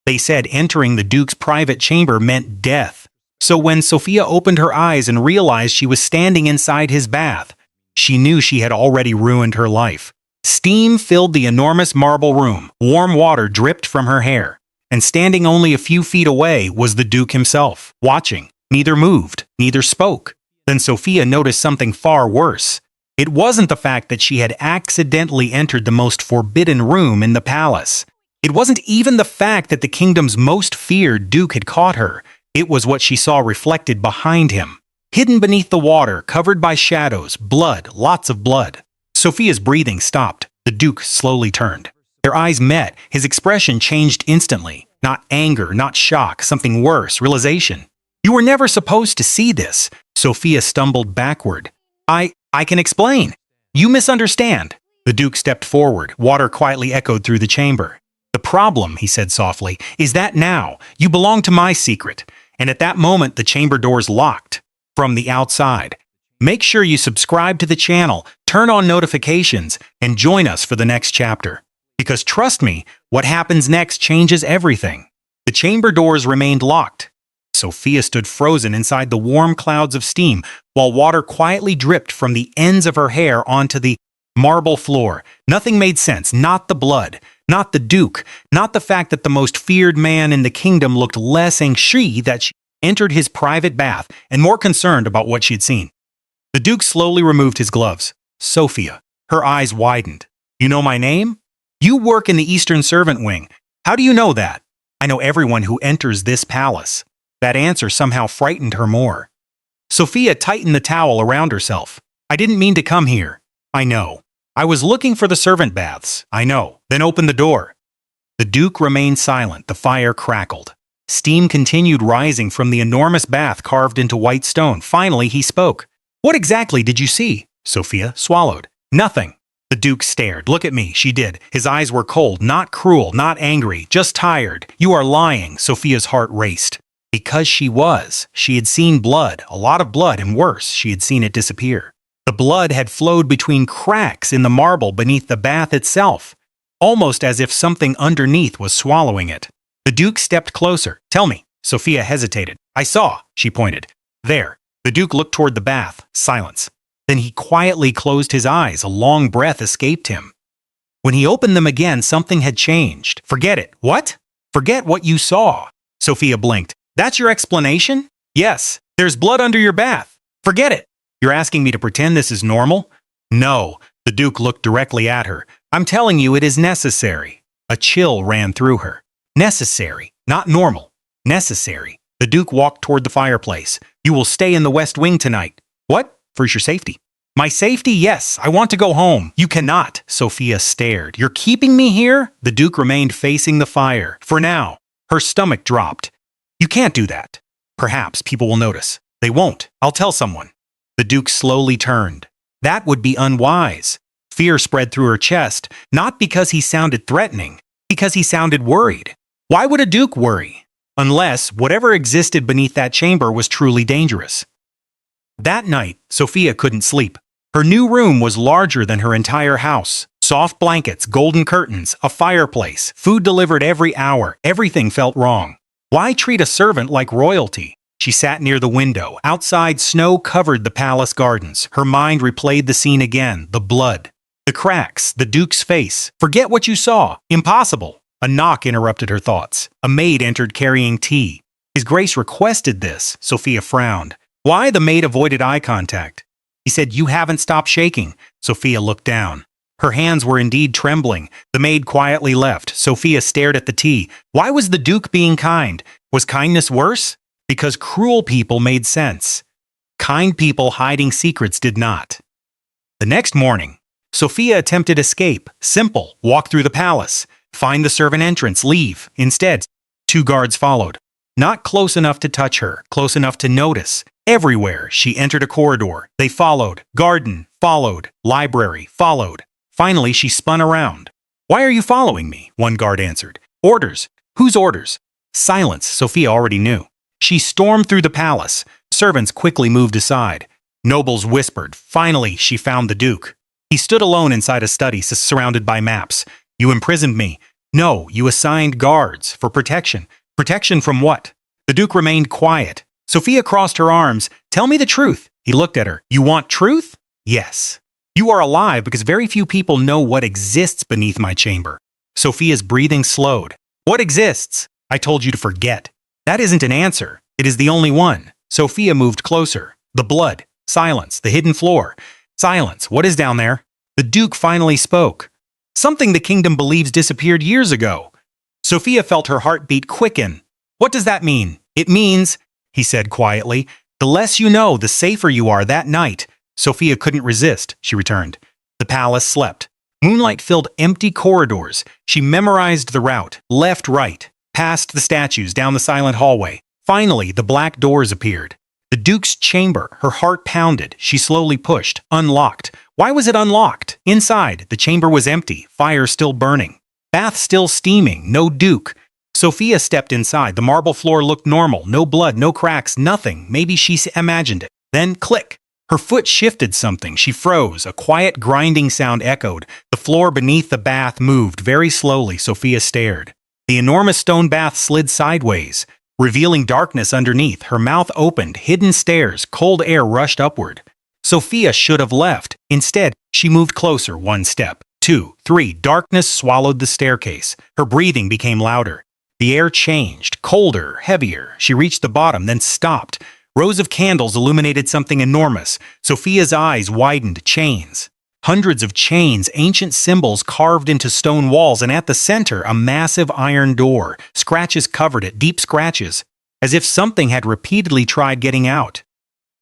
They said entering the Duke's private chamber meant death. So when Sophia opened her eyes and realized she was standing inside his bath, she knew she had already ruined her life. Steam filled the enormous marble room, warm water dripped from her hair, and standing only a few feet away was the Duke himself, watching. Neither moved, neither spoke. Then Sophia noticed something far worse. It wasn't the fact that she had accidentally entered the most forbidden room in the palace. It wasn't even the fact that the kingdom's most feared Duke had caught her. It was what she saw reflected behind him. Hidden beneath the water, covered by shadows, blood, lots of blood. Sophia's breathing stopped. The Duke slowly turned. Their eyes met. His expression changed instantly. Not anger, not shock, something worse, realization. You were never supposed to see this. Sophia stumbled backward. I can explain. You misunderstand. The Duke stepped forward. Water quietly echoed through the chamber. The problem, he said softly, is that now you belong to my secret. And at that moment, the chamber doors locked from the outside. Make sure you subscribe to the channel, turn on notifications, and join us for the next chapter. Because trust me, what happens next changes everything. The chamber doors remained locked. Sophia stood frozen inside the warm clouds of steam, while water quietly dripped from the ends of her hair onto the marble floor. Nothing made sense, not the blood, not the Duke, not the fact that the most feared man in the kingdom looked less anxious that she entered his private bath and more concerned about what she had seen. The Duke slowly removed his gloves. Sophia. Her eyes widened. You know my name? You work in the Eastern Servant Wing. How do you know that? I know everyone who enters this palace. That answer somehow frightened her more. Sophia tightened the towel around herself. I didn't mean to come here. I know. I was looking for the servant baths. I know. Then open the door. The Duke remained silent. The fire crackled. Steam continued rising from the enormous bath carved into white stone. Finally, he spoke. What exactly did you see? Sophia swallowed. Nothing. The Duke stared. Look at me. She did. His eyes were cold, not cruel, not angry, just tired. You are lying. Sophia's heart raced. Because she was. She had seen blood, a lot of blood, and worse, she had seen it disappear. The blood had flowed between cracks in the marble beneath the bath itself, almost as if something underneath was swallowing it. The Duke stepped closer. Tell me. Sophia hesitated. I saw, she pointed. There. The Duke looked toward the bath. Silence. Then he quietly closed his eyes. A long breath escaped him. When he opened them again, something had changed. Forget it. What? Forget what you saw. Sophia blinked. That's your explanation? Yes. There's blood under your bath. Forget it. You're asking me to pretend this is normal? No. The Duke looked directly at her. I'm telling you it is necessary. A chill ran through her. Necessary. Not normal. Necessary. The Duke walked toward the fireplace. You will stay in the West Wing tonight. What? For your safety. My safety? Yes. I want to go home. You cannot. Sophia stared. You're keeping me here? The Duke remained facing the fire. For now. Her stomach dropped. You can't do that. Perhaps people will notice. They won't. I'll tell someone. The Duke slowly turned. That would be unwise. Fear spread through her chest, not because he sounded threatening, because he sounded worried. Why would a Duke worry? Unless whatever existed beneath that chamber was truly dangerous. That night, Sophia couldn't sleep. Her new room was larger than her entire house. Soft blankets, golden curtains, a fireplace, food delivered every hour. Everything felt wrong. Why treat a servant like royalty? She sat near the window. Outside, snow covered the palace gardens. Her mind replayed the scene again. The blood. The cracks. The Duke's face. Forget what you saw. Impossible. A knock interrupted her thoughts. A maid entered carrying tea. His Grace requested this. Sophia frowned. Why? The maid avoided eye contact. He said, You haven't stopped shaking. Sophia looked down. Her hands were indeed trembling. The maid quietly left. Sophia stared at the tea. Why was the Duke being kind? Was kindness worse? Because cruel people made sense. Kind people hiding secrets did not. The next morning, Sophia attempted escape. Simple. Walk through the palace. Find the servant entrance. Leave. Instead, 2 guards followed. Not close enough to touch her. Close enough to notice. Everywhere, she entered a corridor. They followed. Garden. Followed. Library. Followed. Finally, she spun around. Why are you following me? One guard answered. Orders. Whose orders? Silence. Sophia already knew. She stormed through the palace. Servants quickly moved aside. Nobles whispered. Finally, she found the Duke. He stood alone inside a study surrounded by maps. You imprisoned me. No, you assigned guards for protection. Protection from what? The Duke remained quiet. Sophia crossed her arms. Tell me the truth. He looked at her. You want truth? Yes. You are alive because very few people know what exists beneath my chamber. Sophia's breathing slowed. What exists? I told you to forget. That isn't an answer. It is the only one. Sophia moved closer. The blood. Silence. The hidden floor. Silence. What is down there? The Duke finally spoke. Something the kingdom believes disappeared years ago. Sophia felt her heartbeat quicken. What does that mean? It means, he said quietly, the less you know, the safer you are that night. Sophia couldn't resist, she returned. The palace slept. Moonlight filled empty corridors. She memorized the route, left, right, past the statues, down the silent hallway. Finally, the black doors appeared. The Duke's chamber, her heart pounded. She slowly pushed, unlocked. Why was it unlocked? Inside, the chamber was empty, fire still burning. Bath still steaming, no Duke. Sophia stepped inside. The marble floor looked normal. No blood, no cracks, nothing. Maybe she imagined it. Then, click. Her foot shifted something. She froze. A quiet grinding sound echoed. The floor beneath the bath moved very slowly. Sophia stared. The enormous stone bath slid sideways, revealing darkness underneath. Her mouth opened. Hidden stairs. Cold air rushed upward. Sophia should have left. Instead, she moved closer. 1 step. 2, 3. Darkness swallowed the staircase. Her breathing became louder. The air changed. Colder, heavier. She reached the bottom, then stopped. Rows of candles illuminated something enormous. Sophia's eyes widened. Chains. Hundreds of chains, ancient symbols carved into stone walls, and at the center, a massive iron door. Scratches covered it, deep scratches, as if something had repeatedly tried getting out.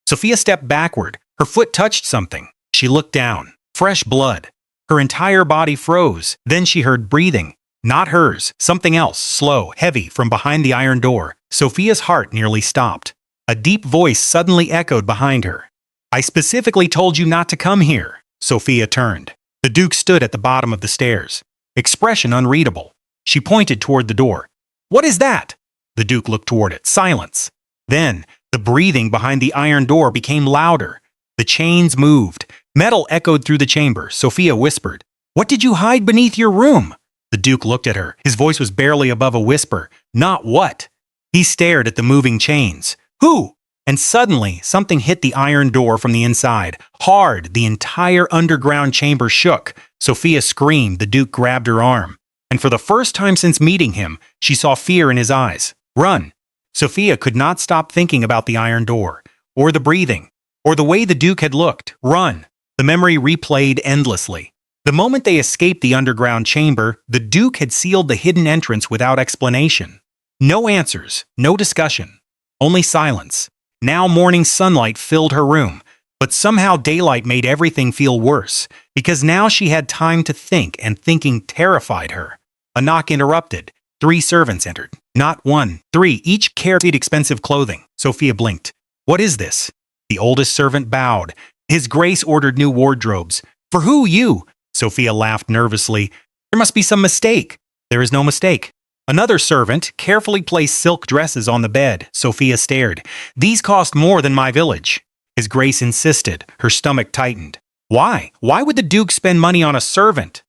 Sophia stepped backward. Her foot touched something. She looked down. Fresh blood. Her entire body froze. Then she heard breathing. Not hers. Something else, slow, heavy, from behind the iron door. Sophia's heart nearly stopped. A deep voice suddenly echoed behind her. I specifically told you not to come here. Sophia turned. The Duke stood at the bottom of the stairs. Expression unreadable. She pointed toward the door. What is that? The Duke looked toward it. Silence. Then, the breathing behind the iron door became louder. The chains moved. Metal echoed through the chamber. Sophia whispered, What did you hide beneath your room? The Duke looked at her. His voice was barely above a whisper. Not what? He stared at the moving chains. Who? And suddenly, something hit the iron door from the inside. Hard, the entire underground chamber shook. Sophia screamed. The Duke grabbed her arm. And for the first time since meeting him, she saw fear in his eyes. Run! Sophia could not stop thinking about the iron door, or the breathing, or the way the Duke had looked. Run! The memory replayed endlessly. The moment they escaped the underground chamber, the Duke had sealed the hidden entrance without explanation. No answers, no discussion, only silence. Now morning sunlight filled her room, but somehow daylight made everything feel worse, because now she had time to think, and thinking terrified her. A knock interrupted. 3 servants entered. Not 1, 3, each carried expensive clothing. Sophia blinked. What is this? The oldest servant bowed. His Grace ordered new wardrobes. For who, you? Sophia laughed nervously. There must be some mistake. There is no mistake. Another servant carefully placed silk dresses on the bed. Sophia stared. These cost more than my village. His Grace insisted. Her stomach tightened. Why? Why would the Duke spend money on a servant?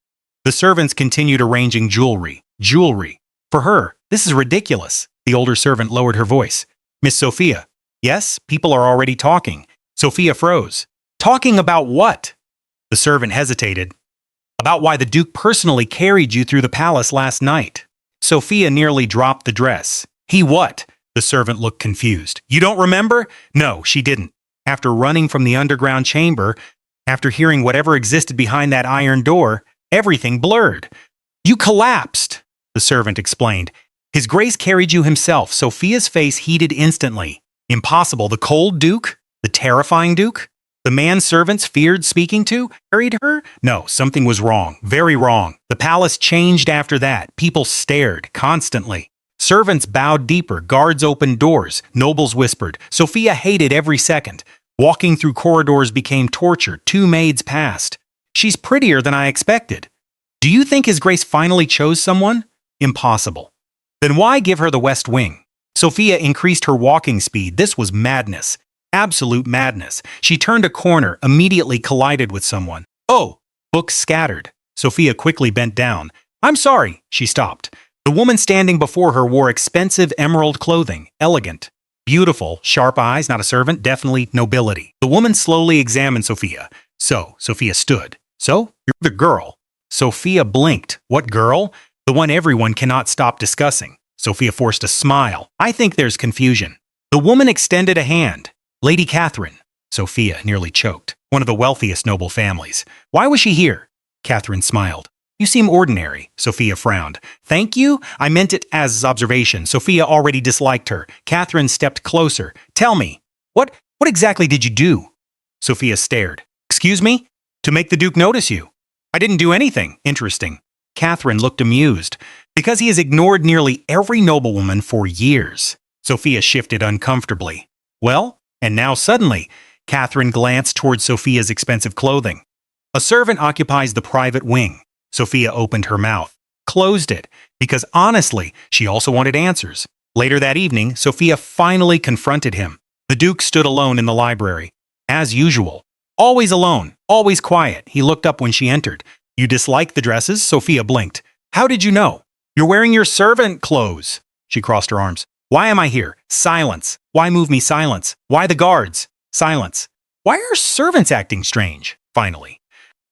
The servants continued arranging jewelry. Jewelry. For her, this is ridiculous. The older servant lowered her voice. Miss Sophia. Yes, people are already talking. Sophia froze. Talking about what? The servant hesitated. About why the Duke personally carried you through the palace last night. Sophia nearly dropped the dress. He what? The servant looked confused. You don't remember? No, she didn't. After running from the underground chamber, after hearing whatever existed behind that iron door, everything blurred. You collapsed, the servant explained. His Grace carried you himself. Sophia's face heated instantly. Impossible. The cold Duke? The terrifying Duke? The man servants feared speaking to carried her? No, something was wrong. Very wrong. The palace changed after that. People stared constantly. Servants bowed deeper. Guards opened doors. Nobles whispered. Sophia hated every second. Walking through corridors became torture. 2 maids passed. She's prettier than I expected. Do you think His Grace finally chose someone? Impossible. Then why give her the West Wing? Sophia increased her walking speed. This was madness. Absolute madness. She turned a corner, immediately collided with someone. Oh! Books scattered. Sophia quickly bent down. I'm sorry, she stopped. The woman standing before her wore expensive emerald clothing, elegant. Beautiful, sharp eyes, not a servant, definitely nobility. The woman slowly examined Sophia. So, Sophia stood. So, you're the girl. Sophia blinked. What girl? The one everyone cannot stop discussing. Sophia forced a smile. I think there's confusion. The woman extended a hand. Lady Catherine. Sophia nearly choked. One of the wealthiest noble families. Why was she here? Catherine smiled. You seem ordinary, Sophia frowned. Thank you? I meant it as observation. Sophia already disliked her. Catherine stepped closer. Tell me, what exactly did you do? Sophia stared. Excuse me? To make the Duke notice you. I didn't do anything. Interesting. Catherine looked amused. Because he has ignored nearly every noblewoman for years. Sophia shifted uncomfortably. Well, and now suddenly, Catherine glanced toward Sophia's expensive clothing. A servant occupies the private wing. Sophia opened her mouth, closed it, because honestly, she also wanted answers. Later that evening, Sophia finally confronted him. The Duke stood alone in the library. As usual. Always alone, always quiet. He looked up when she entered. You dislike the dresses? Sophia blinked. How did you know? You're wearing your servant clothes. She crossed her arms. Why am I here? Silence. Why move me? Silence. Why the guards? Silence. Why are servants acting strange? Finally.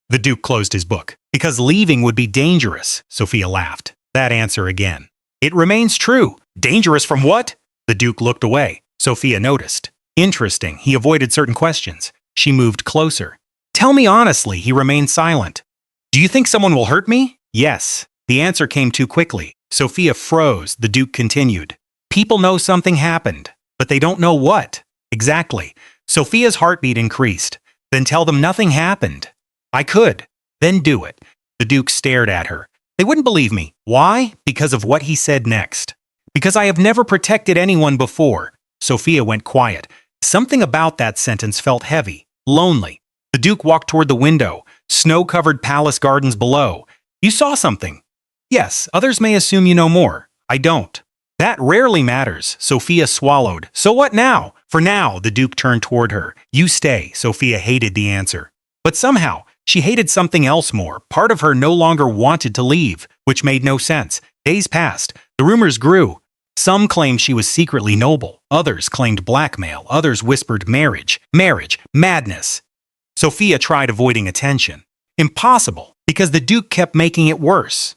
The Duke closed his book. Because leaving would be dangerous, Sophia laughed. That answer again. It remains true. Dangerous from what? The Duke looked away. Sophia noticed. Interesting. He avoided certain questions. She moved closer. Tell me honestly, he remained silent. Do you think someone will hurt me? Yes. The answer came too quickly. Sophia froze. The Duke continued. People know something happened, but they don't know what. Exactly. Sophia's heartbeat increased. Then tell them nothing happened. I could. Then do it. The Duke stared at her. They wouldn't believe me. Why? Because of what he said next. Because I have never protected anyone before. Sophia went quiet. Something about that sentence felt heavy, lonely. The Duke walked toward the window, snow-covered palace gardens below. You saw something. Yes, others may assume you know more. I don't. That rarely matters. Sophia swallowed. So what now? For now, the Duke turned toward her. You stay. Sophia hated the answer. But somehow, she hated something else more. Part of her no longer wanted to leave, which made no sense. Days passed. The rumors grew. Some claimed she was secretly noble. Others claimed blackmail. Others whispered marriage, madness. Sophia tried avoiding attention. Impossible, because the Duke kept making it worse.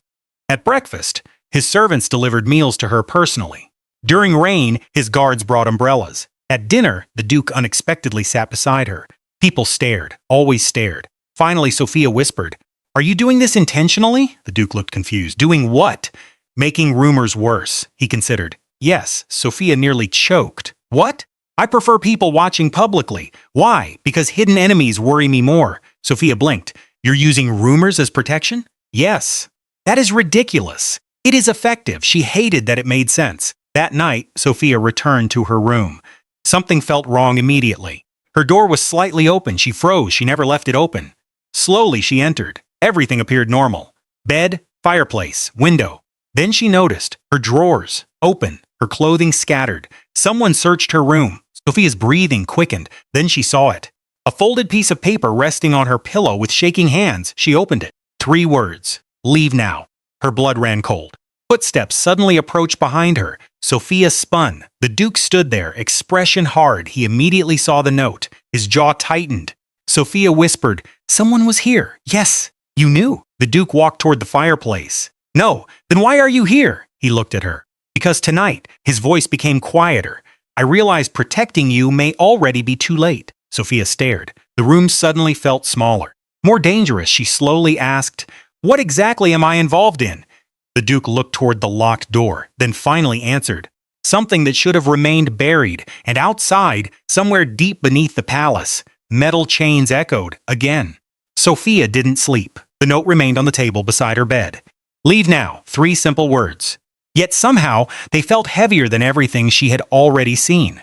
At breakfast, his servants delivered meals to her personally. During rain, his guards brought umbrellas. At dinner, the Duke unexpectedly sat beside her. People stared, always stared. Finally, Sophia whispered, Are you doing this intentionally? The Duke looked confused. Doing what? Making rumors worse, he considered. Yes, Sophia nearly choked. What? I prefer people watching publicly. Why? Because hidden enemies worry me more. Sophia blinked. You're using rumors as protection? Yes. That is ridiculous. It is effective. She hated that it made sense. That night, Sophia returned to her room. Something felt wrong immediately. Her door was slightly open. She froze. She never left it open. Slowly, she entered. Everything appeared normal. Bed, fireplace, window. Then she noticed her drawers open, her clothing scattered. Someone searched her room. Sophia's breathing quickened. Then she saw it. A folded piece of paper resting on her pillow with shaking hands. She opened it. 3 words. Leave now. Her blood ran cold. Footsteps suddenly approached behind her. Sophia spun. The Duke stood there, expression hard. He immediately saw the note. His jaw tightened. Sophia whispered, Someone was here. Yes, you knew. The Duke walked toward the fireplace. No, then why are you here? He looked at her. Because tonight, his voice became quieter. I realized protecting you may already be too late. Sophia stared. The room suddenly felt smaller. More dangerous, she slowly asked, What exactly am I involved in? The Duke looked toward the locked door, then finally answered, Something that should have remained buried, and outside, somewhere deep beneath the palace, metal chains echoed again. Sophia didn't sleep. The note remained on the table beside her bed. Leave now, 3 simple words. Yet somehow, they felt heavier than everything she had already seen.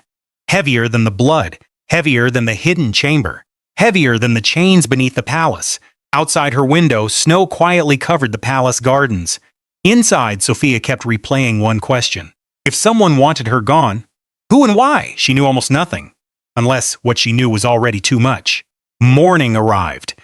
Heavier than the blood, heavier than the hidden chamber, heavier than the chains beneath the palace. Outside her window, snow quietly covered the palace gardens. Inside, Sophia kept replaying one question. If someone wanted her gone, who and why? She knew almost nothing. Unless what she knew was already too much. Morning arrived.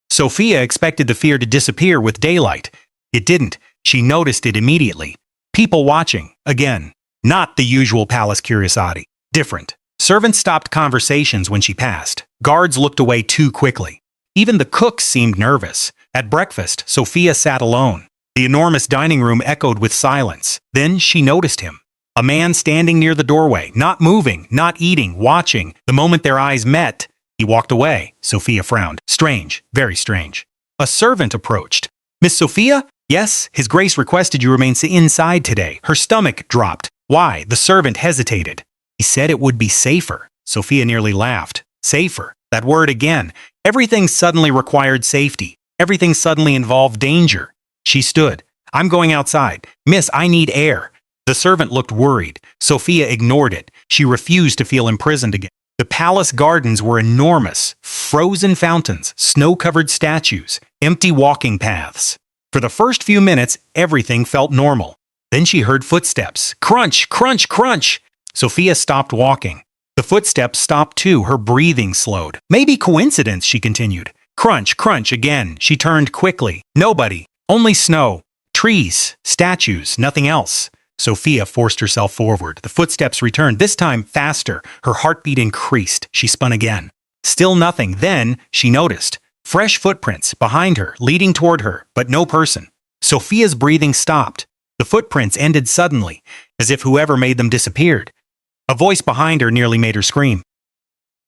Sophia expected the fear to disappear with daylight. It didn't. She noticed it immediately. People watching, again. Not the usual palace curiosity. Different. Servants stopped conversations when she passed. Guards looked away too quickly. Even the cooks seemed nervous. At breakfast, Sophia sat alone. The enormous dining room echoed with silence. Then she noticed him. A man standing near the doorway, not moving, not eating, watching. The moment their eyes met, he walked away. Sophia frowned. Strange, very strange. A servant approached. Miss Sophia? Yes, His Grace requested you remain inside today. Her stomach dropped. Why? The servant hesitated. He said it would be safer. Sophia nearly laughed. Safer. That word again. Everything suddenly required safety. Everything suddenly involved danger. She stood. I'm going outside. Miss, I need air. The servant looked worried. Sophia ignored it. She refused to feel imprisoned again. The palace gardens were enormous. Frozen fountains, snow-covered statues, empty walking paths. For the first few minutes, everything felt normal. Then she heard footsteps. Crunch, crunch, crunch. Sophia stopped walking. The footsteps stopped too. Her breathing slowed. Maybe coincidence, she continued. Crunch, crunch again. She turned quickly. Nobody. Only snow. Trees. Statues. Nothing else. Sophia forced herself forward. The footsteps returned, this time faster. Her heartbeat increased. She spun again. Still nothing. Then she noticed. Fresh footprints behind her, leading toward her, but no person. Sophia's breathing stopped. The footprints ended suddenly, as if whoever made them disappeared. A voice behind her nearly made her scream.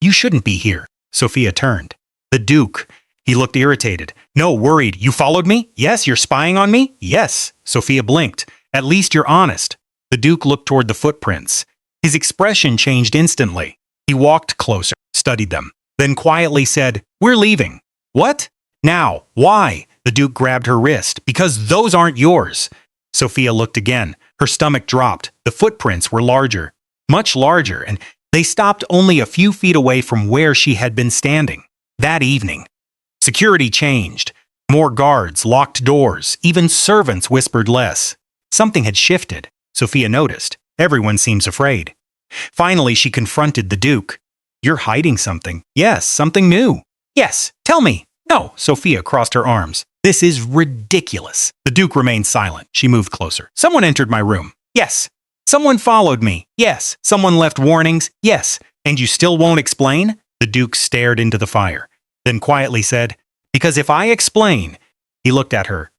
You shouldn't be here. Sophia turned. The Duke. He looked irritated. No, worried. You followed me? Yes, you're spying on me? Yes. Sophia blinked. At least you're honest. The Duke looked toward the footprints. His expression changed instantly. He walked closer, studied them, then quietly said, We're leaving. What? Now, why? The Duke grabbed her wrist. Because those aren't yours. Sophia looked again. Her stomach dropped. The footprints were larger, much larger, and they stopped only a few feet away from where she had been standing. That evening. Security changed. More guards, locked doors, even servants whispered less. Something had shifted. Sophia noticed. Everyone seems afraid. Finally, she confronted the Duke. You're hiding something. Yes, something new. Yes, tell me. No, Sophia crossed her arms. This is ridiculous. The Duke remained silent. She moved closer. Someone entered my room. Yes. Someone followed me. Yes. Someone left warnings. Yes. And you still won't explain? The Duke stared into the fire, then quietly said, Because if I explain... He looked at her.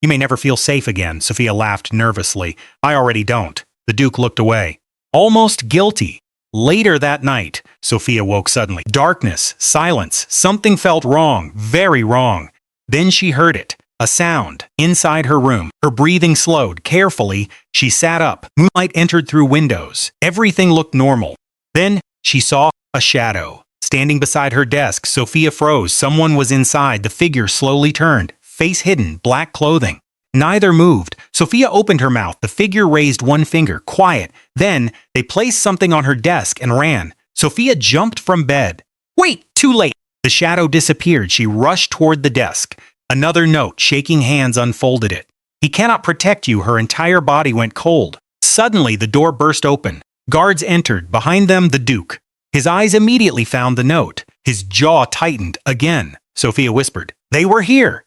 You may never feel safe again. Sophia laughed nervously. I already don't. The Duke looked away. Almost guilty. Later that night, Sophia woke suddenly. Darkness, silence. Something felt wrong, very wrong. Then she heard it, a sound, inside her room. Her breathing slowed. Carefully, she sat up. Moonlight entered through windows. Everything looked normal. Then she saw a shadow. Standing beside her desk, Sophia froze. Someone was inside. The figure slowly turned, face hidden, black clothing. Neither moved. Sophia opened her mouth. The figure raised one finger, quiet. Then they placed something on her desk and ran. Sophia jumped from bed. Wait, too late. The shadow disappeared. She rushed toward the desk. Another note, shaking hands, unfolded it. He cannot protect you. Her entire body went cold. Suddenly, the door burst open. Guards entered. Behind them, the Duke. His eyes immediately found the note. His jaw tightened again. Sophia whispered, They were here.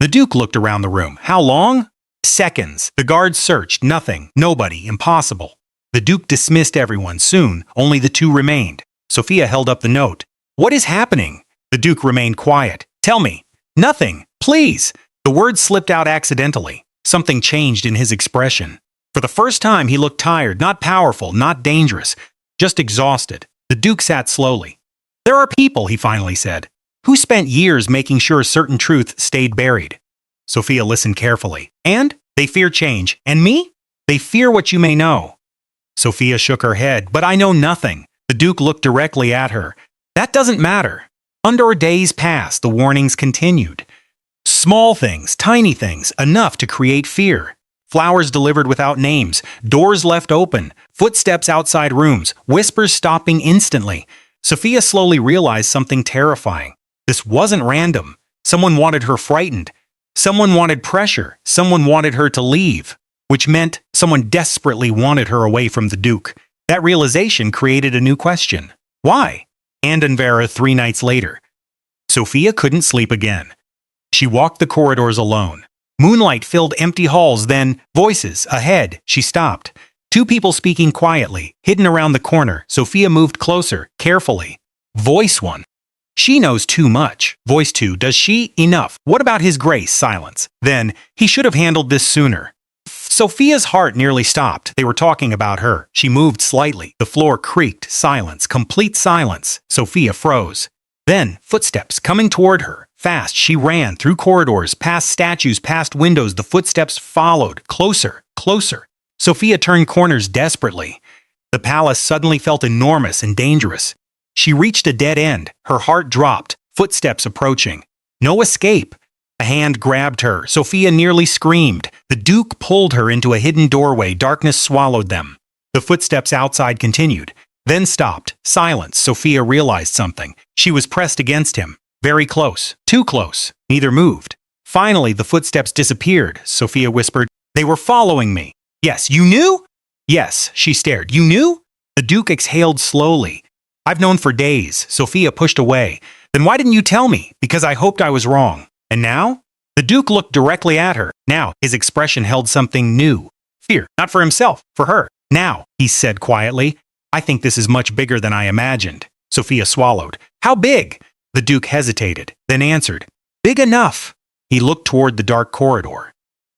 The Duke looked around the room. How long? Seconds. The guards searched. Nothing. Nobody. Impossible. The Duke dismissed everyone. Soon, only the two remained. Sophia held up the note. What is happening? The Duke remained quiet. Tell me. Nothing. Please. The words slipped out accidentally. Something changed in his expression. For the first time, he looked tired, not powerful, not dangerous, just exhausted. The Duke sat slowly. There are people, he finally said, who spent years making sure certain truth stayed buried. Sophia listened carefully. And? They fear change. And me? They fear what you may know. Sophia shook her head. But I know nothing. The Duke looked directly at her. That doesn't matter. Under days passed, the warnings continued. Small things, tiny things, enough to create fear. Flowers delivered without names, doors left open, footsteps outside rooms, whispers stopping instantly. Sophia slowly realized something terrifying. This wasn't random. Someone wanted her frightened. Someone wanted pressure. Someone wanted her to leave, which meant someone desperately wanted her away from the Duke. That realization created a new question. Why? Andenvera 3 nights later. Sophia couldn't sleep again. She walked the corridors alone. Moonlight filled empty halls, then voices ahead. She stopped. Two people speaking quietly, hidden around the corner. Sophia moved closer, carefully. Voice 1. She knows too much. Voice 2. Does she? Enough. What about his grace? Silence. Then, he should have handled this sooner. Sophia's heart nearly stopped. They were talking about her. She moved slightly. The floor creaked. Silence. Complete silence. Sophia froze. Then, footsteps coming toward her. Fast, she ran through corridors, past statues, past windows. The footsteps followed. Closer, closer. Sophia turned corners desperately. The palace suddenly felt enormous and dangerous. She reached a dead end. Her heart dropped. Footsteps approaching. No escape. A hand grabbed her. Sophia nearly screamed. The Duke pulled her into a hidden doorway. Darkness swallowed them. The footsteps outside continued, then stopped. Silence. Sophia realized something. She was pressed against him. Very close. Too close. Neither moved. Finally, the footsteps disappeared. Sophia whispered, "They were following me." "Yes, you knew?" "Yes," she stared. "You knew?" The Duke exhaled slowly. "I've known for days." Sophia pushed away. "Then why didn't you tell me?" "Because I hoped I was wrong." "And now?" The Duke looked directly at her. Now, his expression held something new. Fear, not for himself, for her. "Now," he said quietly, "I think this is much bigger than I imagined." Sophia swallowed. "How big?" The Duke hesitated, then answered, "Big enough." He looked toward the dark corridor.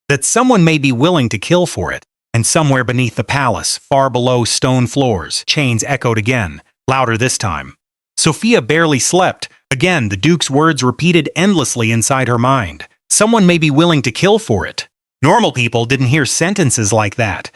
"That someone may be willing to kill for it." And somewhere beneath the palace, far below stone floors, chains echoed again, louder this time. Sophia barely slept. Again, the Duke's words repeated endlessly inside her mind. Someone may be willing to kill for it. Normal people didn't hear sentences like that.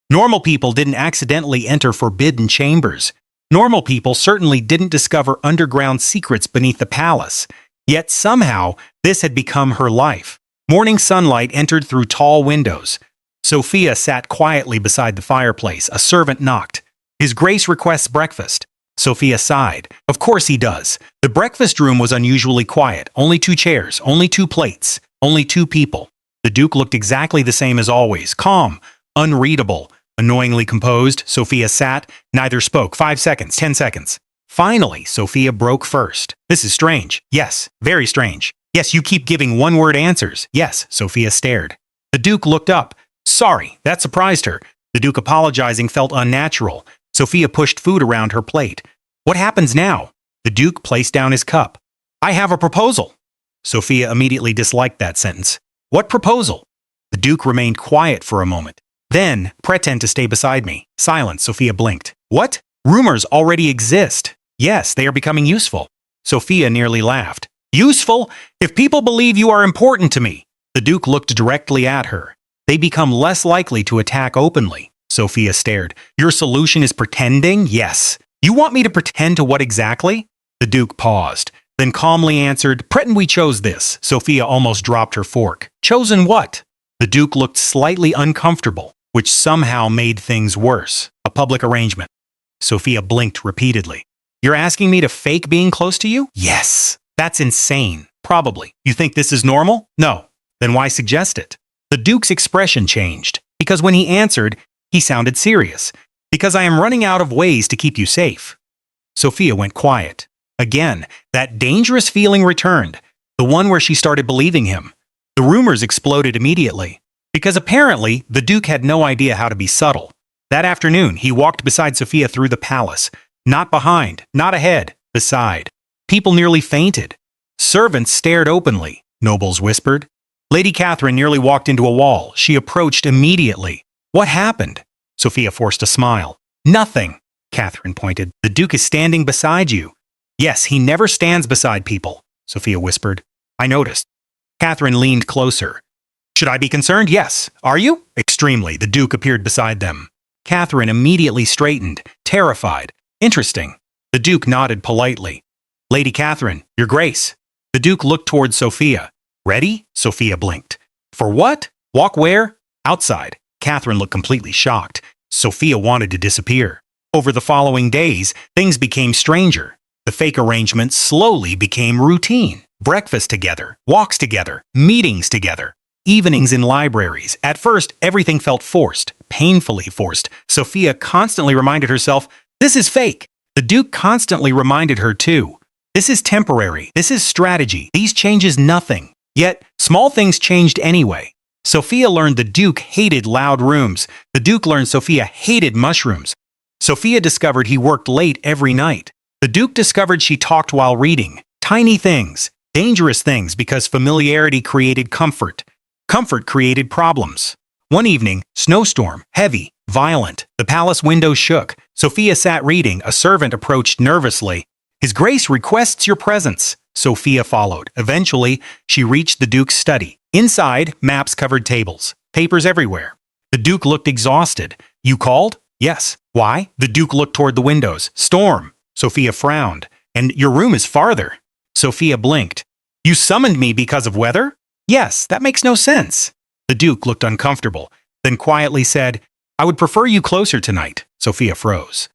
Normal people didn't accidentally enter forbidden chambers. Normal people certainly didn't discover underground secrets beneath the palace. Yet somehow, this had become her life. Morning sunlight entered through tall windows. Sophia sat quietly beside the fireplace. A servant knocked. "His Grace requests breakfast." Sophia sighed. "Of course he does." The breakfast room was unusually quiet. Only 2 chairs, only 2 plates, only 2 people. The Duke looked exactly the same as always. Calm, unreadable, annoyingly composed. Sophia sat. Neither spoke. 5 seconds, 10 seconds. Finally, Sophia broke first. "This is strange." "Yes, very strange." "Yes, you keep giving one-word answers." "Yes." Sophia stared. The Duke looked up. "Sorry." That surprised her. The Duke apologizing felt unnatural. Sophia pushed food around her plate. "What happens now?" The Duke placed down his cup. "I have a proposal." Sophia immediately disliked that sentence. "What proposal?" The Duke remained quiet for a moment. Then, "Pretend to stay beside me." Silence. Sophia blinked. "What?" "Rumors already exist." "Yes, they are becoming useful." Sophia nearly laughed. "Useful? If people believe you are important to me." The Duke looked directly at her. "They become less likely to attack openly." Sophia stared. "Your solution is pretending?" "Yes." "You want me to pretend to what exactly?" The Duke paused, then calmly answered, "Pretend we chose this." Sophia almost dropped her fork. "Chosen what?" The Duke looked slightly uncomfortable, which somehow made things worse. "A public arrangement." Sophia blinked repeatedly. "You're asking me to fake being close to you?" "Yes." "That's insane." "Probably. You think this is normal?" "No." "Then why suggest it?" The Duke's expression changed, because when he answered, he sounded serious. "Because I am running out of ways to keep you safe." Sophia went quiet. Again, that dangerous feeling returned, the one where she started believing him. The rumors exploded immediately, because apparently the Duke had no idea how to be subtle. That afternoon, he walked beside Sophia through the palace. Not behind, not ahead, beside. People nearly fainted. Servants stared openly, nobles whispered. Lady Catherine nearly walked into a wall. She approached immediately. "What happened?" Sophia forced a smile. "Nothing," Catherine pointed. "The Duke is standing beside you." "Yes, he never stands beside people," Sophia whispered. "I noticed." Catherine leaned closer. "Should I be concerned?" "Yes." "Are you?" "Extremely." The Duke appeared beside them. Catherine immediately straightened, terrified. "Interesting." The Duke nodded politely. "Lady Catherine, Your Grace." The Duke looked toward Sophia. "Ready?" Sophia blinked. "For what?" "Walk where?" "Outside." Catherine looked completely shocked. Sophia wanted to disappear. Over the following days, things became stranger. The fake arrangement slowly became routine. Breakfast together, walks together, meetings together, evenings in libraries. At first, everything felt forced, painfully forced. Sophia constantly reminded herself, "This is fake." The Duke constantly reminded her too. "This is temporary. This is strategy. These changes nothing." Yet, small things changed anyway. Sophia learned the Duke hated loud rooms. The Duke learned Sophia hated mushrooms. Sophia discovered he worked late every night. The Duke discovered she talked while reading. Tiny things, dangerous things, because familiarity created comfort. Comfort created problems. One evening, snowstorm, heavy, violent. The palace window shook. Sophia sat reading. A servant approached nervously. His Grace requests your presence. Sophia followed. Eventually, she reached the Duke's study. Inside, maps covered tables. Papers everywhere. The Duke looked exhausted. You called? Yes. Why? The Duke looked toward the windows. Storm. Sophia frowned. And your room is farther. Sophia blinked. You summoned me because of weather? Yes, that makes no sense. The Duke looked uncomfortable, then quietly said, I would prefer you closer tonight. Sophia froze.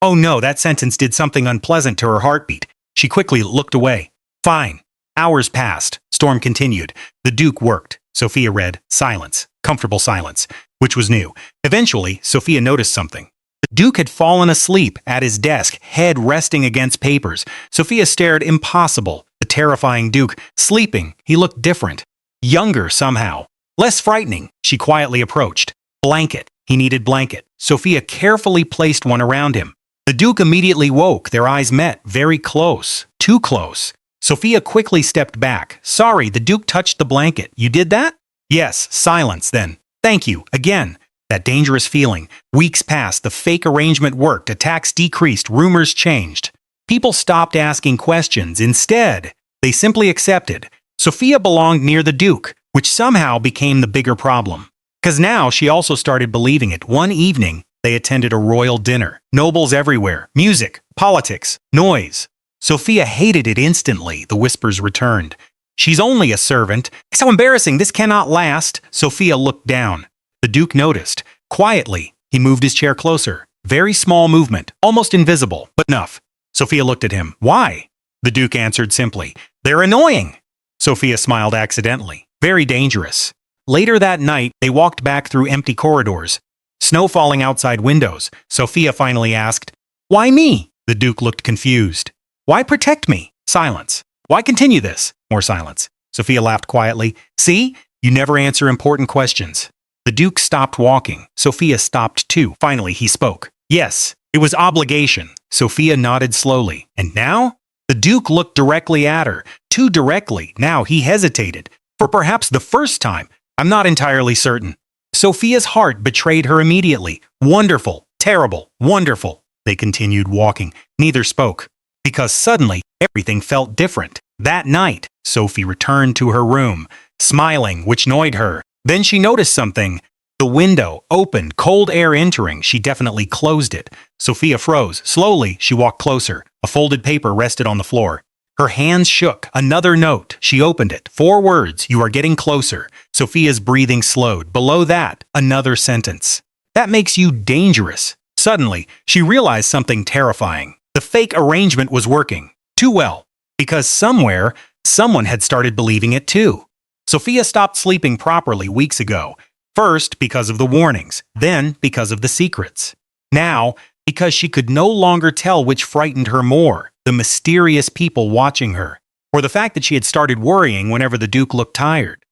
Oh no, that sentence did something unpleasant to her heartbeat. She quickly looked away. Fine. Hours passed. Storm continued. The Duke worked. Sophia read. Silence. Comfortable silence, which was new. Eventually, Sophia noticed something. The Duke had fallen asleep at his desk, head resting against papers. Sophia stared. Impossible. The terrifying Duke. Sleeping. He looked different. Younger somehow. Less frightening. She quietly approached. Blanket. He needed blanket. Sophia carefully placed one around him. The Duke immediately woke. Their eyes met. Very close. Too close. Sophia quickly stepped back. Sorry, the Duke touched the blanket. You did that? Yes. Silence then. Thank you. Again. That dangerous feeling. Weeks passed. The fake arrangement worked. Attacks decreased. Rumors changed. People stopped asking questions. Instead, they simply accepted. Sophia belonged near the Duke, which somehow became the bigger problem. Because now she also started believing it. One evening, they attended a royal dinner. Nobles everywhere. Music, politics, noise. Sophia hated it instantly. The whispers returned. She's only a servant. So embarrassing. This cannot last. Sophia looked down. The Duke noticed. Quietly, he moved his chair closer. Very small movement. Almost invisible, but enough. Sophia looked at him. Why? The Duke answered simply. They're annoying. Sophia smiled accidentally. Very dangerous. Later that night, they walked back through empty corridors. Snow falling outside windows. Sophia finally asked, Why me? The Duke looked confused. Why protect me? Silence. Why continue this? More silence. Sophia laughed quietly. See? You never answer important questions. The Duke stopped walking. Sophia stopped too. Finally, he spoke. Yes, it was obligation. Sophia nodded slowly. And now? The Duke looked directly at her. Too directly. Now he hesitated. For perhaps the first time. I'm not entirely certain. Sophia's heart betrayed her immediately. Wonderful, terrible, wonderful. They continued walking. Neither spoke. Because suddenly, everything felt different. That night, Sophie returned to her room, smiling, which annoyed her. Then she noticed something. The window opened, cold air entering. She definitely closed it. Sophia froze. Slowly, she walked closer. A folded paper rested on the floor. Her hands shook. Another note. She opened it. 4 words. You are getting closer. Sophia's breathing slowed. Below that, another sentence. That makes you dangerous. Suddenly, she realized something terrifying. The fake arrangement was working. Too well. Because somewhere, someone had started believing it too. Sophia stopped sleeping properly weeks ago. First, because of the warnings. Then, because of the secrets. Now, because she could no longer tell which frightened her more. The mysterious people watching her, or the fact that she had started worrying whenever the Duke looked tired.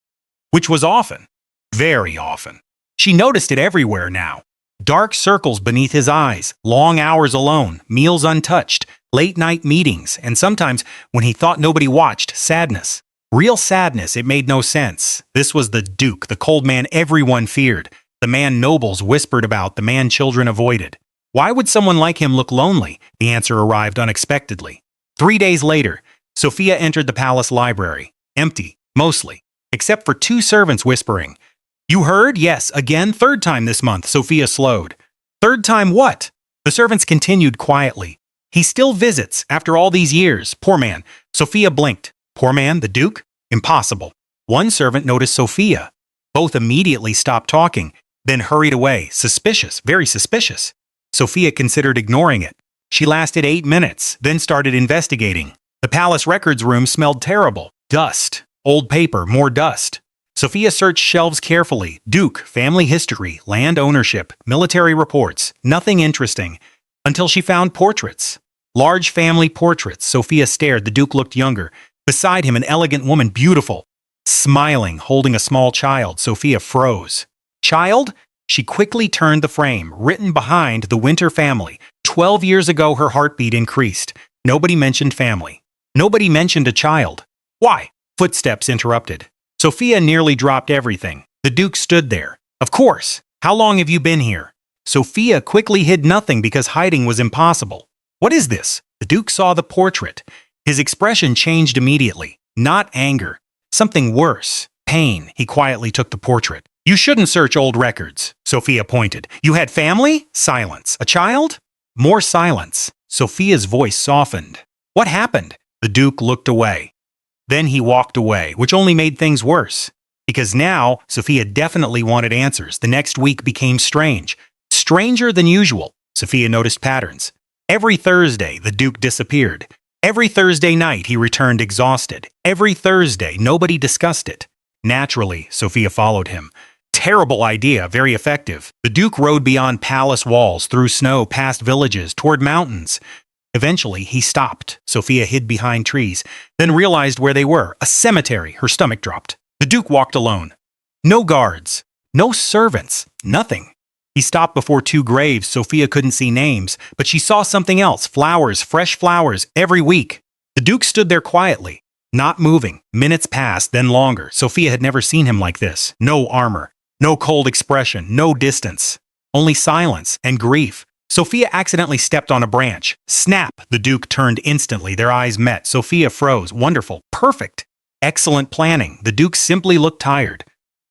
Which was often. Very often. She noticed it everywhere now. Dark circles beneath his eyes, long hours alone, meals untouched, late-night meetings, and sometimes, when he thought nobody watched, sadness. Real sadness. It made no sense. This was the Duke, the cold man everyone feared, the man nobles whispered about, the man children avoided. Why would someone like him look lonely? The answer arrived unexpectedly. 3 days later, Sophia entered the palace library. Empty, mostly, except for 2 servants whispering. You heard? Yes, again, 3rd time this month. Sophia slowed. 3rd time what? The servants continued quietly. He still visits after all these years. Poor man. Sophia blinked. Poor man, the Duke? Impossible. One servant noticed Sophia. Both immediately stopped talking, then hurried away. Suspicious, very suspicious. Sophia considered ignoring it. She lasted 8 minutes, then started investigating. The palace records room smelled terrible. Dust. Old paper, more dust. Sophia searched shelves carefully. Duke, family history, land ownership, military reports. Nothing interesting. Until she found portraits. Large family portraits. Sophia stared. The Duke looked younger. Beside him, an elegant woman, beautiful, smiling, holding a small child. Sophia froze. Child? She quickly turned the frame, written behind the Winter family. 12 years ago, her heartbeat increased. Nobody mentioned family. Nobody mentioned a child. Why? Footsteps interrupted. Sophia nearly dropped everything. The Duke stood there. Of course. How long have you been here? Sophia quickly hid nothing because hiding was impossible. What is this? The Duke saw the portrait. His expression changed immediately. Not anger. Something worse. Pain. He quietly took the portrait. You shouldn't search old records, Sophia pointed. You had family? Silence. A child? More silence. Sophia's voice softened. What happened? The Duke looked away. Then he walked away, which only made things worse. Because now, Sophia definitely wanted answers. The next week became strange. Stranger than usual. Sophia noticed patterns. Every Thursday, the Duke disappeared. Every Thursday night, he returned exhausted. Every Thursday, nobody discussed it. Naturally, Sophia followed him. Terrible idea, very effective. The Duke rode beyond palace walls, through snow, past villages, toward mountains. Eventually, he stopped. Sophia hid behind trees, then realized where they were. A cemetery. Her stomach dropped. The Duke walked alone. No guards. No servants. Nothing. He stopped before two graves. Sophia couldn't see names, but she saw something else. Flowers, fresh flowers, every week. The Duke stood there quietly, not moving. Minutes passed, then longer. Sophia had never seen him like this. No armor. No cold expression. No distance. Only silence and grief. Sophia accidentally stepped on a branch. Snap! The Duke turned instantly. Their eyes met. Sophia froze. Wonderful. Perfect. Excellent planning. The Duke simply looked tired.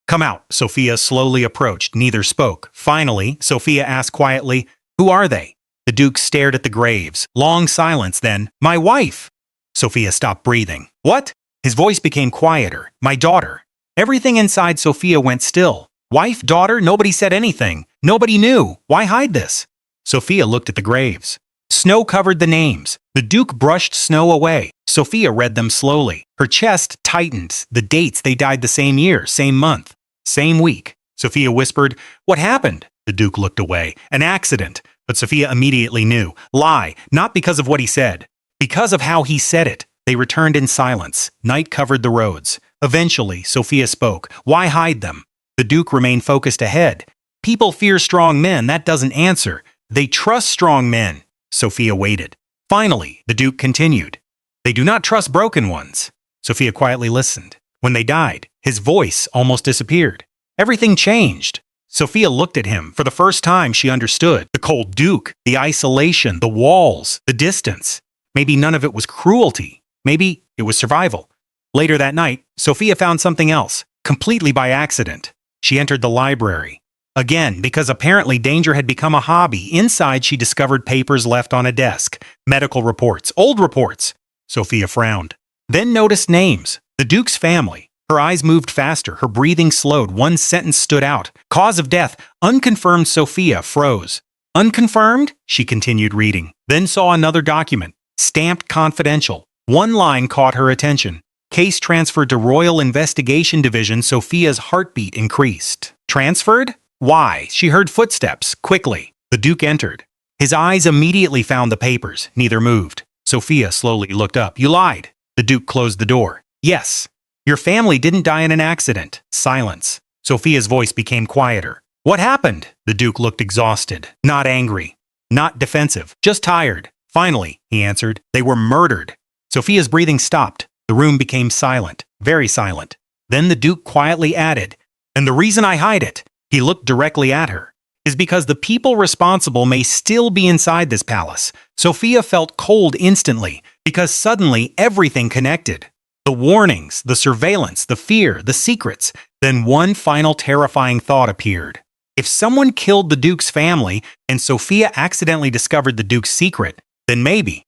Come out. Sophia slowly approached. Neither spoke. Finally, Sophia asked quietly, Who are they? The Duke stared at the graves. Long silence, then, My wife. Sophia stopped breathing. What? His voice became quieter. My daughter. Everything inside Sophia went still. Wife, daughter, nobody said anything. Nobody knew. Why hide this? Sophia looked at the graves. Snow covered the names. The Duke brushed snow away. Sophia read them slowly. Her chest tightened. The dates, they died the same year, same month, same week. Sophia whispered, What happened? The Duke looked away. An accident. But Sophia immediately knew. Lie, not because of what he said. Because of how he said it. They returned in silence. Night covered the roads. Eventually, Sophia spoke. Why hide them? The Duke remained focused ahead. People fear strong men. That doesn't answer. They trust strong men. Sophia waited. Finally, the Duke continued. They do not trust broken ones. Sophia quietly listened. When they died, his voice almost disappeared. Everything changed. Sophia looked at him. For the first time, she understood. The cold Duke, the isolation, the walls, the distance. Maybe none of it was cruelty. Maybe it was survival. Later that night, Sophia found something else, completely by accident. She entered the library. Again, because apparently danger had become a hobby, inside she discovered papers left on a desk. Medical reports, old reports. Sophia frowned. Then noticed names. The Duke's family. Her eyes moved faster. Her breathing slowed. One sentence stood out. Cause of death, unconfirmed. Sophia froze. Unconfirmed? She continued reading. Then saw another document. Stamped confidential. One line caught her attention. Case transferred to Royal Investigation Division. Sophia's heartbeat increased. Transferred? Why? She heard footsteps. Quickly. The Duke entered. His eyes immediately found the papers. Neither moved. Sophia slowly looked up. You lied. The Duke closed the door. Yes. Your family didn't die in an accident. Silence. Sophia's voice became quieter. What happened? The Duke looked exhausted. Not angry. Not defensive. Just tired. Finally, he answered. They were murdered. Sophia's breathing stopped. The room became silent, very silent. Then the Duke quietly added, And the reason I hide it, he looked directly at her, is because the people responsible may still be inside this palace. Sophia felt cold instantly, because suddenly everything connected. The warnings, the surveillance, the fear, the secrets. Then one final terrifying thought appeared. If someone killed the Duke's family, and Sophia accidentally discovered the Duke's secret, then maybe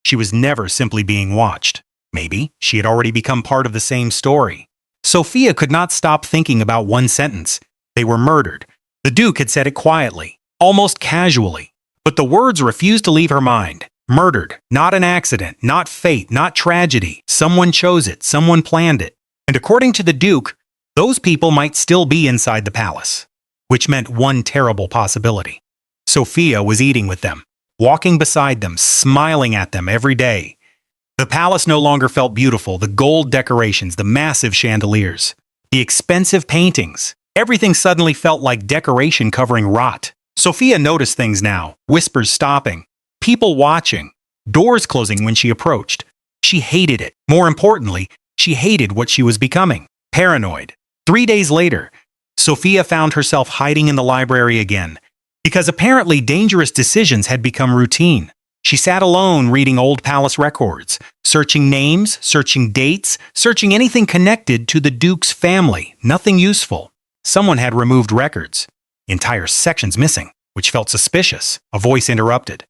she was never simply being watched. Maybe she had already become part of the same story. Sophia could not stop thinking about one sentence. They were murdered. The Duke had said it quietly, almost casually. But the words refused to leave her mind. Murdered. Not an accident. Not fate. Not tragedy. Someone chose it. Someone planned it. And according to the Duke, those people might still be inside the palace. Which meant one terrible possibility. Sophia was eating with them, walking beside them, smiling at them every day. The palace no longer felt beautiful, the gold decorations, the massive chandeliers, the expensive paintings. Everything suddenly felt like decoration covering rot. Sophia noticed things now, whispers stopping, people watching, doors closing when she approached. She hated it. More importantly, she hated what she was becoming. Paranoid. 3 days later, Sophia found herself hiding in the library again, because apparently dangerous decisions had become routine. She sat alone reading old palace records, searching names, searching dates, searching anything connected to the Duke's family. Nothing useful. Someone had removed records. Entire sections missing, which felt suspicious. A voice interrupted.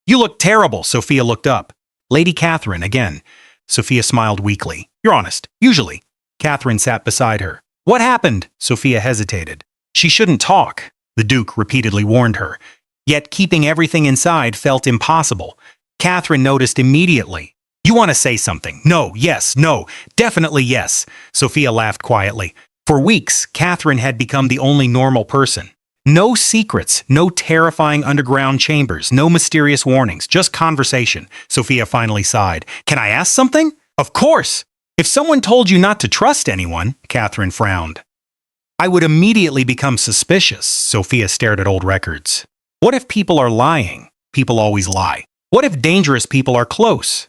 "You look terrible." Sophia looked up. Lady Catherine again. Sophia smiled weakly. "You're honest. Usually." Catherine sat beside her. "What happened?" Sophia hesitated. She shouldn't talk, the Duke repeatedly warned her. Yet keeping everything inside felt impossible. Catherine noticed immediately. "You want to say something?" "No, yes, no, definitely yes." Sophia laughed quietly. For weeks, Catherine had become the only normal person. No secrets, no terrifying underground chambers, no mysterious warnings, just conversation. Sophia finally sighed. "Can I ask something?" "Of course." "If someone told you not to trust anyone," Catherine frowned. "I would immediately become suspicious." Sophia stared at old records. "What if people are lying?" People always lie. "What if dangerous people are close?"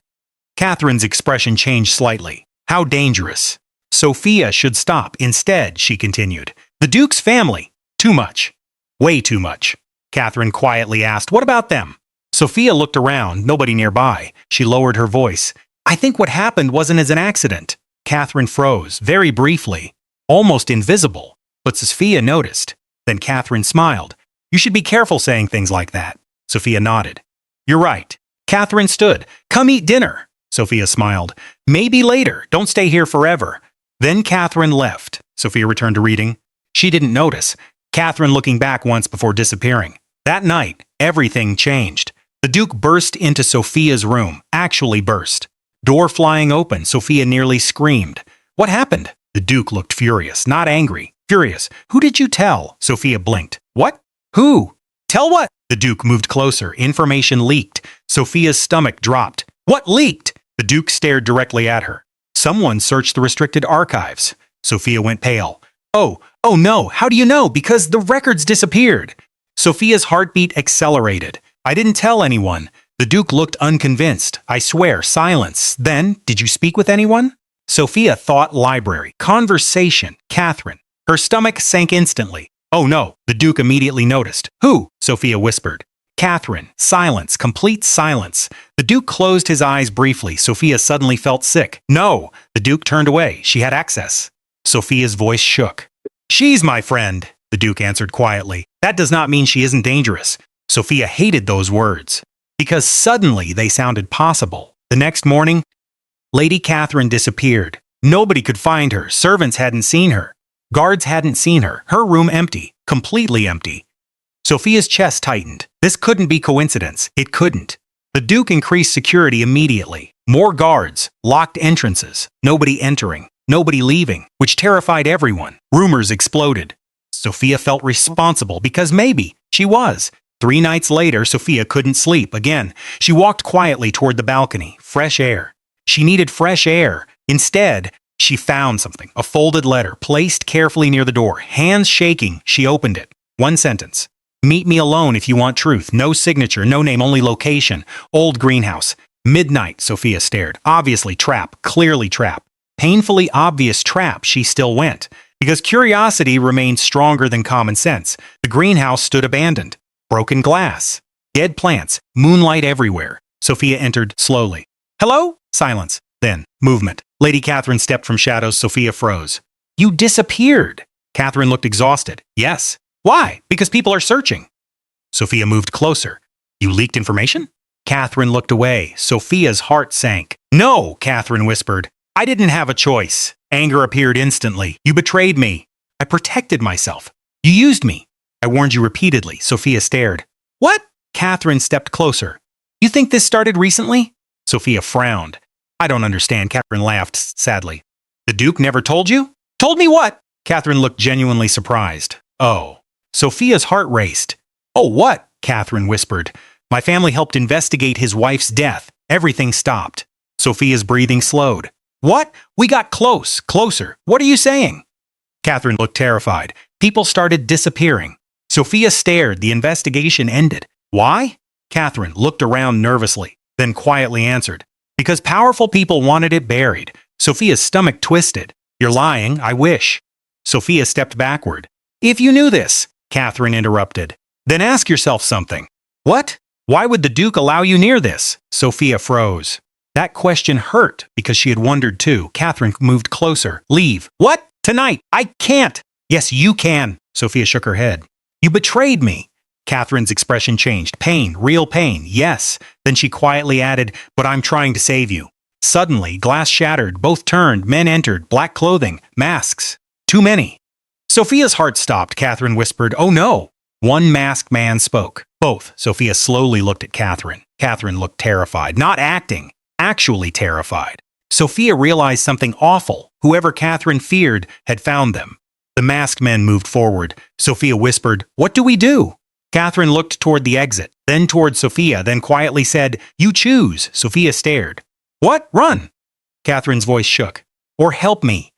Catherine's expression changed slightly. "How dangerous?" Sophia should stop. Instead, she continued. "The Duke's family. Too much. Way too much." Catherine quietly asked, "What about them?" Sophia looked around. Nobody nearby. She lowered her voice. "I think what happened wasn't as an accident." Catherine froze, very briefly, almost invisible. But Sophia noticed. Then Catherine smiled. "You should be careful saying things like that." Sophia nodded. "You're right." Catherine stood. "Come eat dinner." Sophia smiled. "Maybe later. Don't stay here forever." Then Catherine left. Sophia returned to reading. She didn't notice. Catherine looking back once before disappearing. That night, everything changed. The Duke burst into Sophia's room. Actually burst. Door flying open. Sophia nearly screamed. "What happened?" The Duke looked furious, not angry. Furious. "Who did you tell?" Sophia blinked. "What? Who? Tell what?" The Duke moved closer. Information leaked. Sophia's stomach dropped. "What leaked?" The Duke stared directly at her. "Someone searched the restricted archives." Sophia went pale. Oh no, how do you know?" "Because the records disappeared." Sophia's heartbeat accelerated. "I didn't tell anyone." The Duke looked unconvinced. "I swear, silence." "Then, did you speak with anyone?" Sophia thought library. Conversation. Catherine. Her stomach sank instantly. "Oh no." The Duke immediately noticed. "Who?" Sophia whispered. "Catherine." Silence. Complete silence. The Duke closed his eyes briefly. Sophia suddenly felt sick. "No." The Duke turned away. She had access. Sophia's voice shook. "She's my friend," the Duke answered quietly. "That does not mean she isn't dangerous." Sophia hated those words, because suddenly they sounded possible. The next morning, Lady Catherine disappeared. Nobody could find her. Servants hadn't seen her. Guards hadn't seen her. Her room empty. Completely empty. Sophia's chest tightened. This couldn't be coincidence. It couldn't. The Duke increased security immediately. More guards. Locked entrances. Nobody entering. Nobody leaving, which terrified everyone. Rumors exploded. Sophia felt responsible because maybe she was. 3 nights later, Sophia couldn't sleep again. She walked quietly toward the balcony. Fresh air. She needed fresh air. Instead, she found something. A folded letter, placed carefully near the door. Hands shaking, she opened it. 1 sentence. "Meet me alone if you want truth." No signature, no name, only location. Old greenhouse. Midnight, Sophia stared. Obviously trap, clearly trap. Painfully obvious trap. She still went. Because curiosity remained stronger than common sense. The greenhouse stood abandoned. Broken glass. Dead plants. Moonlight everywhere. Sophia entered slowly. "Hello?" Silence. Then, movement. Lady Catherine stepped from shadows. Sophia froze. "You disappeared." Catherine looked exhausted. "Yes." "Why?" "Because people are searching." Sophia moved closer. "You leaked information?" Catherine looked away. Sophia's heart sank. "No," Catherine whispered. "I didn't have a choice." Anger appeared instantly. "You betrayed me." "I protected myself." "You used me." "I warned you repeatedly." Sophia stared. "What?" Catherine stepped closer. "You think this started recently?" Sophia frowned. "I don't understand." Catherine laughed sadly. "The Duke never told you?" "Told me what?" Catherine looked genuinely surprised. "Oh." Sophia's heart raced. "Oh, what?" Catherine whispered. "My family helped investigate his wife's death. Everything stopped." Sophia's breathing slowed. What? We got close, closer. What are you saying? Catherine looked terrified. People started disappearing. Sophia stared. The investigation ended. Why? Catherine looked around nervously, then quietly answered. Because powerful people wanted it buried. Sophia's stomach twisted. You're lying, I wish. Sophia stepped backward. If you knew this, Catherine interrupted, then ask yourself something. What? Why would the Duke allow you near this? Sophia froze. That question hurt because she had wondered too. Catherine moved closer. Leave. What? Tonight. I can't. Yes, you can. Sophia shook her head. You betrayed me. Catherine's expression changed. Pain, real pain, yes. Then she quietly added, but I'm trying to save you. Suddenly, glass shattered. Both turned. Men entered. Black clothing. Masks. Too many. Sophia's heart stopped. Catherine whispered, oh no. One masked man spoke. Both. Sophia slowly looked at Catherine. Catherine looked terrified. Not acting. Actually terrified. Sophia realized something awful. Whoever Catherine feared had found them. The masked men moved forward. Sophia whispered, what do we do? Catherine looked toward the exit, then toward Sophia, then quietly said, you choose. Sophia stared. What? Run. Catherine's voice shook. Or help me.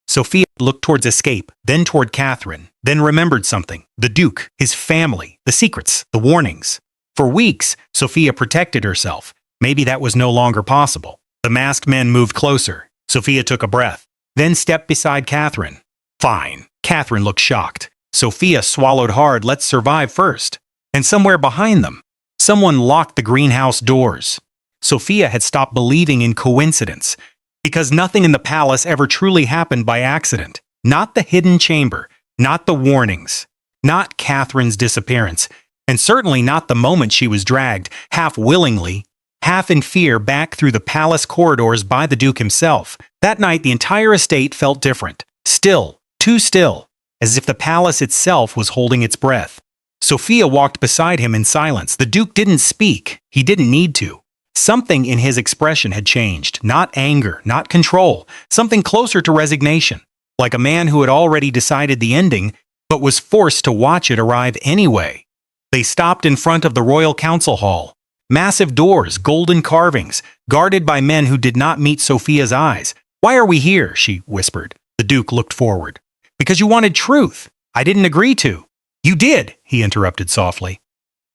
Sophia looked towards escape, then toward Catherine, then remembered something. The Duke, his family, the secrets, the warnings. For weeks, Sophia protected herself. Maybe that was no longer possible. The masked men moved closer. Sophia took a breath, then stepped beside Catherine. Fine. Catherine looked shocked. Sophia swallowed hard. Let's survive first. And somewhere behind them, someone locked the greenhouse doors. Sophia had stopped believing in coincidence, because nothing in the palace ever truly happened by accident. Not the hidden chamber, not the warnings, not Catherine's disappearance, and certainly not the moment she was dragged, half willingly, half in fear, back through the palace corridors by the Duke himself. That night, the entire estate felt different. Still, too still, as if the palace itself was holding its breath. Sophia walked beside him in silence. The Duke didn't speak. He didn't need to. Something in his expression had changed. Not anger, not control. Something closer to resignation. Like a man who had already decided the ending, but was forced to watch it arrive anyway. They stopped in front of the royal council hall. Massive doors, golden carvings, guarded by men who did not meet Sophia's eyes. Why are we here? She whispered. The Duke looked forward. Because you wanted truth. I didn't agree to. You did, he interrupted softly.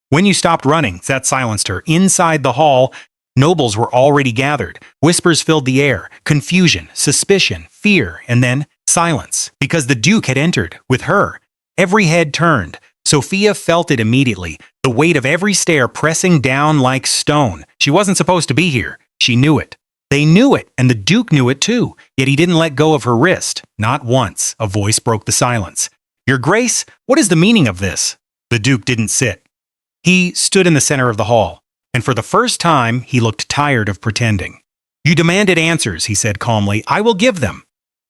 When you stopped running, that silenced her. Inside the hall, nobles were already gathered. Whispers filled the air. Confusion, suspicion, fear, and then silence. Because the Duke had entered, with her. Every head turned. Sophia felt it immediately. The weight of every stare pressing down like stone. She wasn't supposed to be here. She knew it. They knew it, and the Duke knew it too. Yet he didn't let go of her wrist. Not once. A voice broke the silence. Your Grace, what is the meaning of this? The Duke didn't sit. He stood in the center of the hall, and for the first time, he looked tired of pretending. You demanded answers, he said calmly. I will give them.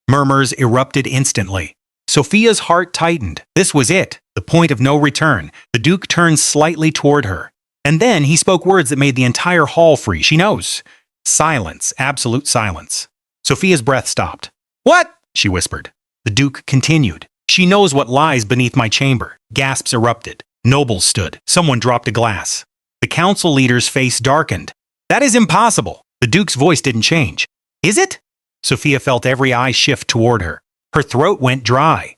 Murmurs erupted instantly. Sophia's heart tightened. This was it, the point of no return. The Duke turned slightly toward her. And then he spoke words that made the entire hall free. She knows. Silence, absolute silence. Sophia's breath stopped. What? She whispered. The Duke continued. She knows what lies beneath my chamber. Gasps erupted. Nobles stood. Someone dropped a glass. The council leader's face darkened. That is impossible. The Duke's voice didn't change. Is it? Sophia felt every eye shift toward her. Her throat went dry.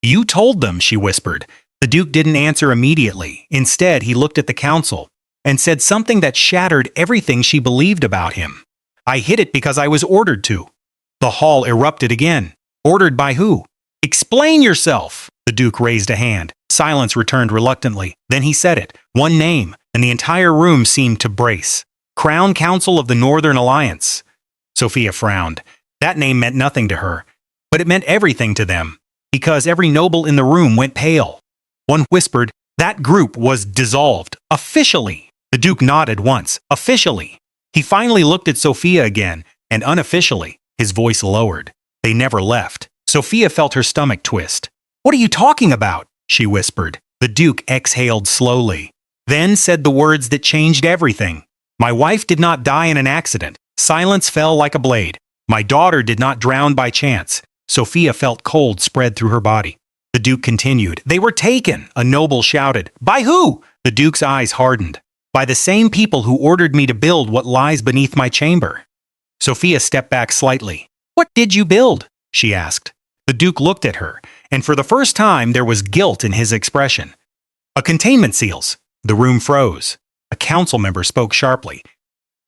You told them, she whispered. The Duke didn't answer immediately. Instead, he looked at the council and said something that shattered everything she believed about him. I hid it because I was ordered to. The hall erupted again. Ordered by who? Explain yourself! The Duke raised a hand. Silence returned reluctantly. Then he said it. One name, and the entire room seemed to brace. Crown Council of the Northern Alliance. Sophia frowned. That name meant nothing to her, but it meant everything to them, because every noble in the room went pale. One whispered, that group was dissolved, officially. The Duke nodded once, officially. He finally looked at Sophia again, and unofficially, his voice lowered. They never left. Sophia felt her stomach twist. What are you talking about? She whispered. The Duke exhaled slowly, then said the words that changed everything. My wife did not die in an accident. Silence fell like a blade. My daughter did not drown by chance. Sophia felt cold spread through her body. The Duke continued. They were taken, a noble shouted. By who? The Duke's eyes hardened. By the same people who ordered me to build what lies beneath my chamber. Sophia stepped back slightly. "What did you build?" she asked. The Duke looked at her, and for the first time there was guilt in his expression. "A containment seals." The room froze. A council member spoke sharply.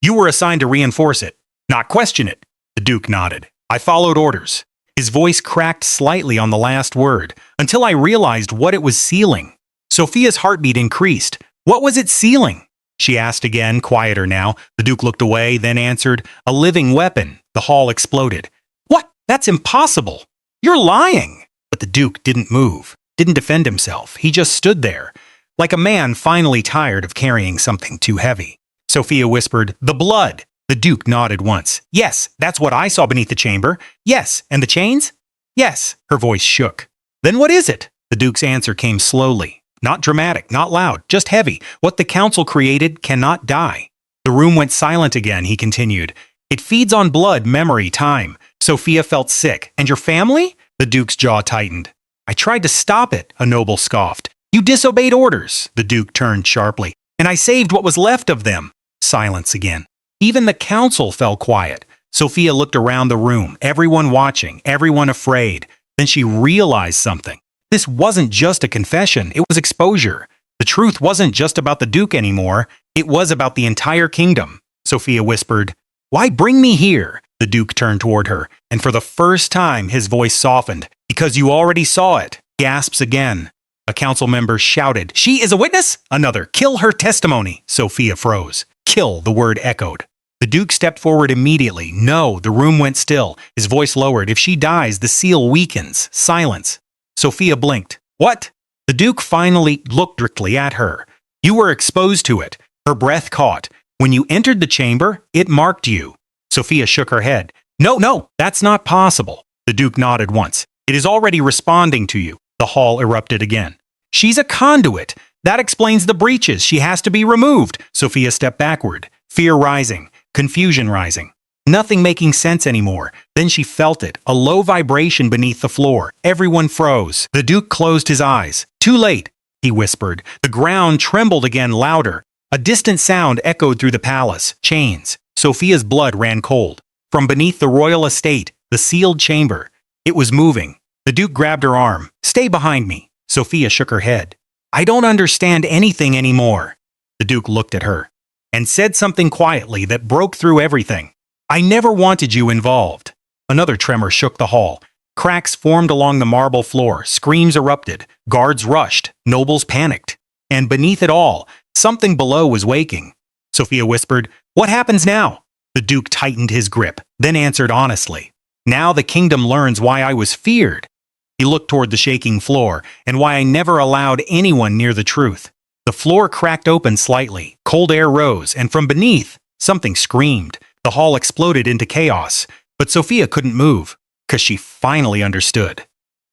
"You were assigned to reinforce it, not question it." The Duke nodded. "I followed orders." His voice cracked slightly on the last word, until I realized what it was sealing. Sophia's heartbeat increased. "What was it sealing?" she asked again, quieter now. The Duke looked away, then answered, "A living weapon." The hall exploded. "What? That's impossible." "You're lying." But the Duke didn't move, didn't defend himself. He just stood there, like a man finally tired of carrying something too heavy. Sophia whispered, "The blood." The Duke nodded once. "Yes, that's what I saw beneath the chamber." "Yes, and the chains?" "Yes." Her voice shook. "Then what is it?" The Duke's answer came slowly. Not dramatic, not loud, just heavy. "What the council created cannot die." The room went silent again, he continued. "It feeds on blood, memory, time." Sophia felt sick. "And your family?" The Duke's jaw tightened. "I tried to stop it," a noble scoffed. "You disobeyed orders." The Duke turned sharply. "And I saved what was left of them." Silence again. Even the council fell quiet. Sophia looked around the room, everyone watching, everyone afraid. Then she realized something. This wasn't just a confession, it was exposure. The truth wasn't just about the Duke anymore, it was about the entire kingdom. Sophia whispered, "Why bring me here?" The Duke turned toward her, and for the first time his voice softened. "Because you already saw it." Gasps again. A council member shouted, "She is a witness?" Another, "Kill her testimony." Sophia froze. "Kill," the word echoed. The Duke stepped forward immediately. "No," the room went still. His voice lowered. "If she dies, the seal weakens." Silence. Sophia blinked. "What?" The Duke finally looked directly at her. "You were exposed to it." Her breath caught. "When you entered the chamber, it marked you." Sophia shook her head. No, that's not possible." The Duke nodded once. "It is already responding to you." The hall erupted again. "She's a conduit. That explains the breaches. She has to be removed." Sophia stepped backward, fear rising, confusion rising. Nothing making sense anymore. Then she felt it, a low vibration beneath the floor. Everyone froze. The Duke closed his eyes. "Too late," he whispered. The ground trembled again louder. A distant sound echoed through the palace. Chains. Sophia's blood ran cold. From beneath the royal estate, the sealed chamber. It was moving. The Duke grabbed her arm. "Stay behind me." Sophia shook her head. "I don't understand anything anymore." The Duke looked at her and said something quietly that broke through everything. "I never wanted you involved." Another tremor shook the hall. Cracks formed along the marble floor. Screams erupted. Guards rushed. Nobles panicked. And beneath it all, something below was waking. Sophia whispered, "What happens now?" The Duke tightened his grip, then answered honestly, "Now the kingdom learns why I was feared." He looked toward the shaking floor, and why I never allowed anyone near the truth. The floor cracked open slightly. Cold air rose, and from beneath, something screamed. The hall exploded into chaos, but Sophia couldn't move, because she finally understood.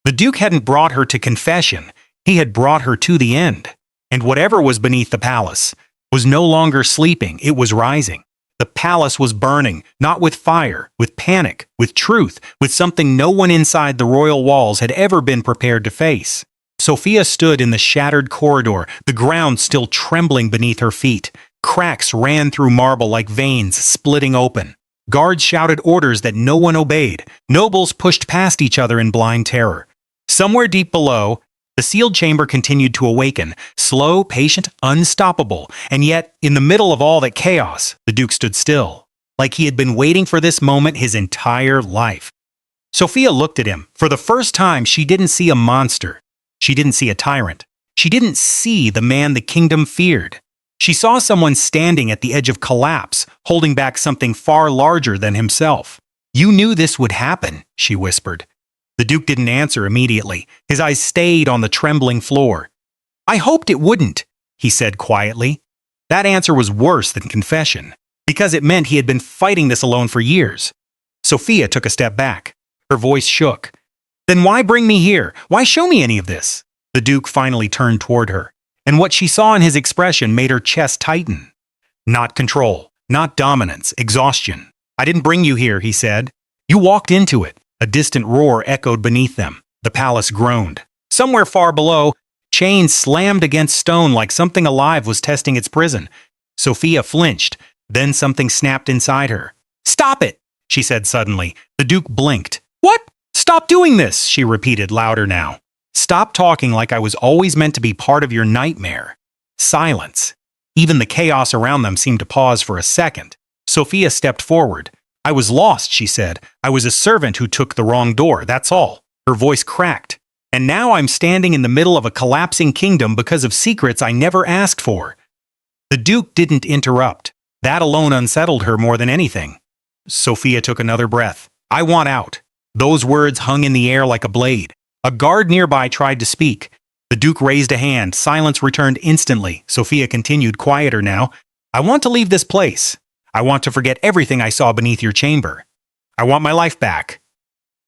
The Duke hadn't brought her to confession, he had brought her to the end. And whatever was beneath the palace was no longer sleeping, it was rising. The palace was burning, not with fire, with panic, with truth, with something no one inside the royal walls had ever been prepared to face. Sophia stood in the shattered corridor, the ground still trembling beneath her feet. Cracks ran through marble like veins splitting open. Guards shouted orders that no one obeyed. Nobles pushed past each other in blind terror. Somewhere deep below, the sealed chamber continued to awaken, slow, patient, unstoppable. And yet, in the middle of all that chaos, the Duke stood still, like he had been waiting for this moment his entire life. Sophia looked at him. For the first time, she didn't see a monster. She didn't see a tyrant. She didn't see the man the kingdom feared. She saw someone standing at the edge of collapse, holding back something far larger than himself. "You knew this would happen," she whispered. The Duke didn't answer immediately. His eyes stayed on the trembling floor. "I hoped it wouldn't," he said quietly. That answer was worse than confession, because it meant he had been fighting this alone for years. Sophia took a step back. Her voice shook. "Then why bring me here? Why show me any of this?" The Duke finally turned toward her, and what she saw in his expression made her chest tighten. Not control, not dominance, exhaustion. "I didn't bring you here," he said. "You walked into it." A distant roar echoed beneath them. The palace groaned. Somewhere far below, chains slammed against stone like something alive was testing its prison. Sophia flinched. Then something snapped inside her. "Stop it!" she said suddenly. The Duke blinked. What? Stop doing this, she repeated louder now. Stop talking like I was always meant to be part of your nightmare. Silence. Even the chaos around them seemed to pause for a second. Sophia stepped forward. I was lost, she said. I was a servant who took the wrong door, that's all. Her voice cracked. And now I'm standing in the middle of a collapsing kingdom because of secrets I never asked for. The Duke didn't interrupt. That alone unsettled her more than anything. Sophia took another breath. I want out. Those words hung in the air like a blade. A guard nearby tried to speak. The Duke raised a hand. Silence returned instantly. Sophia continued, quieter now. I want to leave this place. I want to forget everything I saw beneath your chamber. I want my life back.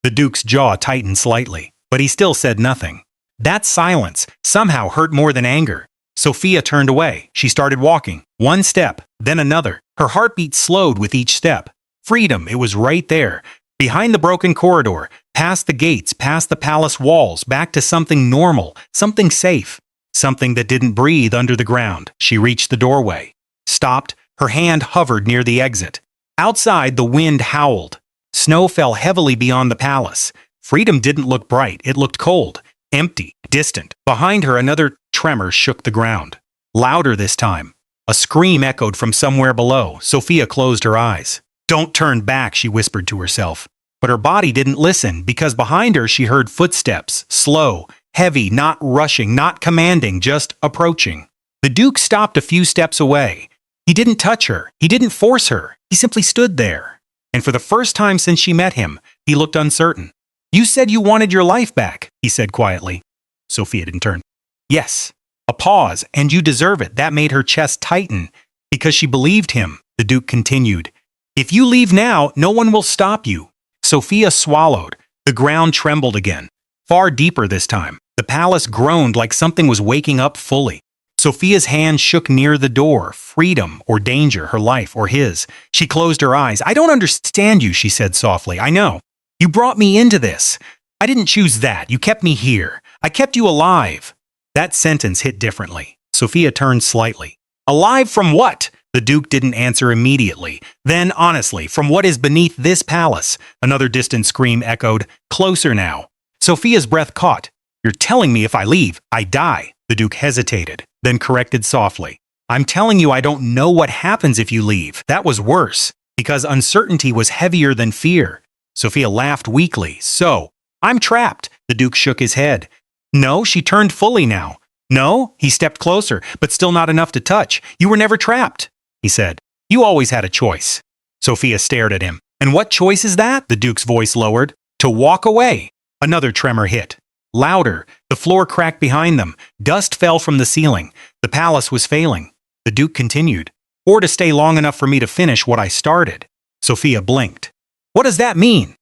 The Duke's jaw tightened slightly, but he still said nothing. That silence somehow hurt more than anger. Sophia turned away. She started walking. One step, then another. Her heartbeat slowed with each step. Freedom, it was right there. Behind the broken corridor, past the gates, past the palace walls, back to something normal, something safe, something that didn't breathe under the ground. She reached the doorway. Stopped. Her hand hovered near the exit. Outside, the wind howled. Snow fell heavily beyond the palace. Freedom didn't look bright. It looked cold, empty, distant. Behind her, another tremor shook the ground. Louder this time. A scream echoed from somewhere below. Sophia closed her eyes. Don't turn back, she whispered to herself. But her body didn't listen, because behind her she heard footsteps, slow, heavy, not rushing, not commanding, just approaching. The Duke stopped a few steps away. He didn't touch her. He didn't force her. He simply stood there. And for the first time since she met him, he looked uncertain. You said you wanted your life back, he said quietly. Sophia didn't turn. Yes. A pause, and you deserve it. That made her chest tighten. Because she believed him, the Duke continued. If you leave now, no one will stop you. Sophia swallowed. The ground trembled again. Far deeper this time. The palace groaned like something was waking up fully. Sophia's hand shook near the door. Freedom or danger, her life or his. She closed her eyes. I don't understand you, she said softly. I know. You brought me into this. I didn't choose that. You kept me here. I kept you alive. That sentence hit differently. Sophia turned slightly. Alive from what? The Duke didn't answer immediately. Then, honestly, from what is beneath this palace? Another distant scream echoed. Closer now. Sophia's breath caught. You're telling me if I leave, I die. The Duke hesitated, then corrected softly. I'm telling you I don't know what happens if you leave. That was worse, because uncertainty was heavier than fear. Sophia laughed weakly. So, I'm trapped. The Duke shook his head. No, she turned fully now. No, he stepped closer, but still not enough to touch. You were never trapped, he said. You always had a choice. Sophia stared at him. And what choice is that? The Duke's voice lowered. To walk away. Another tremor hit. Louder. The floor cracked behind them. Dust fell from the ceiling. The palace was failing. The Duke continued. Or to stay long enough for me to finish what I started. Sophia blinked. What does that mean?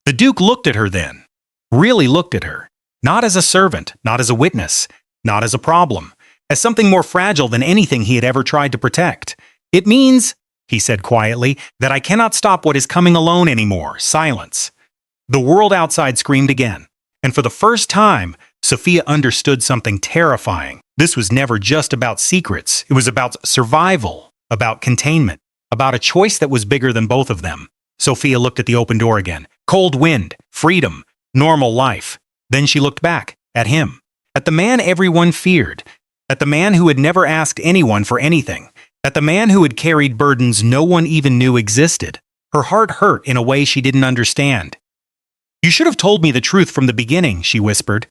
The Duke looked at her then. Really looked at her. Not as a servant, not as a witness, not as a problem, as something more fragile than anything he had ever tried to protect. It means, he said quietly, that I cannot stop what is coming alone anymore. Silence. The world outside screamed again. And for the first time, Sophia understood something terrifying. This was never just about secrets. It was about survival, about containment, about a choice that was bigger than both of them. Sophia looked at the open door again. Cold wind, freedom, normal life. Then she looked back, at him, at the man everyone feared, at the man who had never asked anyone for anything, at the man who had carried burdens no one even knew existed. Her heart hurt in a way she didn't understand. You should have told me the truth from the beginning, she whispered.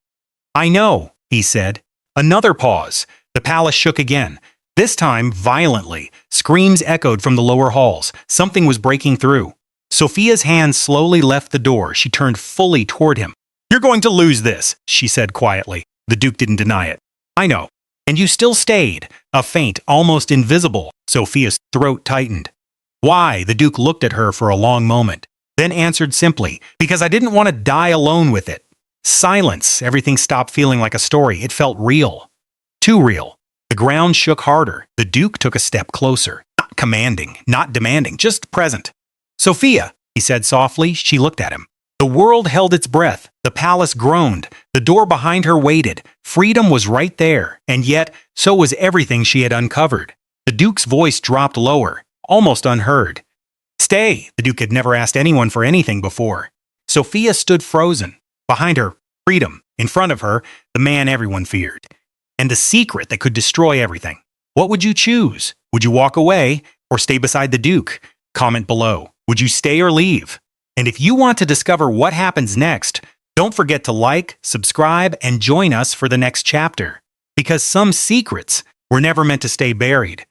I know, he said. Another pause. The palace shook again. This time, violently. Screams echoed from the lower halls. Something was breaking through. Sophia's hand slowly left the door. She turned fully toward him. You're going to lose this, she said quietly. The Duke didn't deny it. I know. And you still stayed. A faint, almost invisible. Sophia's throat tightened. Why? The Duke looked at her for a long moment, then answered simply, because I didn't want to die alone with it. Silence. Everything stopped feeling like a story. It felt real. Too real. The ground shook harder. The Duke took a step closer. Not commanding, not demanding, just present. Sophia, he said softly. She looked at him. The world held its breath. The palace groaned. The door behind her waited. Freedom was right there, and yet so was everything she had uncovered. The Duke's voice dropped lower, almost unheard. Stay, the Duke had never asked anyone for anything before. Sophia stood frozen. Behind her, freedom. In front of her, the man everyone feared. And the secret that could destroy everything. What would you choose? Would you walk away or stay beside the Duke? Comment below. Would you stay or leave? And if you want to discover what happens next, don't forget to like, subscribe, and join us for the next chapter. Because some secrets were never meant to stay buried.